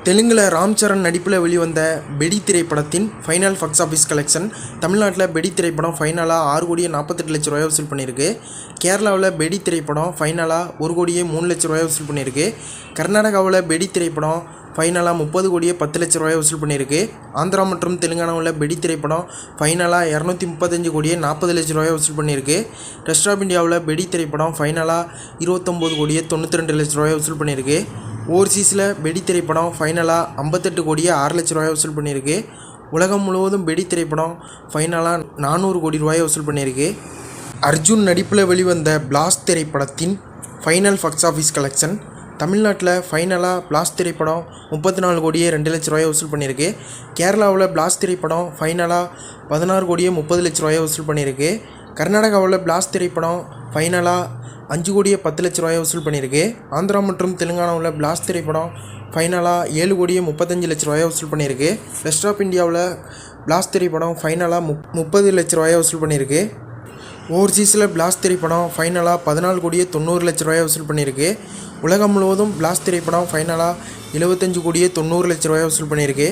தெலுங்கில் ராம் சரண் நடிப்பில் வெளிவந்த பெடி திரைப்படத்தின் ஃபைனல் பாக்ஸ் ஆஃபீஸ் கலெக்ஷன். தமிழ்நாட்டில் பெடி திரைப்படம் ஃபைனலாக 6,48,00,000 வசூல் பண்ணியிருக்கு. கேரளாவில் பெடி திரைப்படம் ஃபைனலாக 1,03,00,000 வசூல் பண்ணியிருக்கு. கர்நாடகாவில் பெடி திரைப்படம் ஃபைனலாக 30,10,00,000 வசூல் பண்ணியிருக்கு. ஆந்திரா மற்றும் தெலுங்கானாவில் பெடி திரைப்படம் ஃபைனலாக 235,40,00,000 வசூல் பண்ணியிருக்கு. ரெஸ்ட் ஆஃப் இந்தியாவில் பெடி திரைப்படம் ஃபைனலாக 29,92,00,000 வசூல் பண்ணியிருக்கு. ஓவர்சீஸில் பெடி திரைப்படம் ஃபைனலாக 58,06,00,000 வசூல் பண்ணியிருக்கு. உலகம் முழுவதும் பெடி திரைப்படம் ஃபைனலாக 400 கோடி ரூபாயை வசூல் பண்ணியிருக்கு. அர்ஜுன் நடிப்பில் வெளிவந்த பிளாஸ்ட் திரைப்படத்தின் ஃபைனல் பாக்ஸ் ஆஃபீஸ் கலெக்ஷன். தமிழ்நாட்டில் ஃபைனலாக பிளாஸ்ட் திரைப்படம் 34,02,00,000 வசூல் பண்ணியிருக்கு. கேரளாவில் பிளாஸ்ட் திரைப்படம் ஃபைனலாக 16,30,00,000 வசூல் பண்ணியிருக்கு. கர்நாடகாவில் பிளாஸ்ட் திரைப்படம் ஃபைனலாக 5,10,00,000 வசூல் பண்ணியிருக்கு. ஆந்திரா மற்றும் தெலுங்கானாவில் பிளாஸ்ட் திரைப்படம் ஃபைனலாக 7,35,00,000 வசூல் பண்ணியிருக்கு. ரெஸ்ட் ஆஃப் இந்தியாவில் பிளாஸ்ட் திரைப்படம் ஃபைனலாக 30,00,000 வசூல் பண்ணியிருக்கு. ஓவர்சீஸில் பிளாஸ்ட் திரைப்படம் ஃபைனலாக 14,90,00,000 வசூல் பண்ணியிருக்கு. உலகம் முழுவதும் பிளாஸ்ட் திரைப்படம் ஃபைனலாக 75,90,00,000 வசூல் பண்ணியிருக்கு.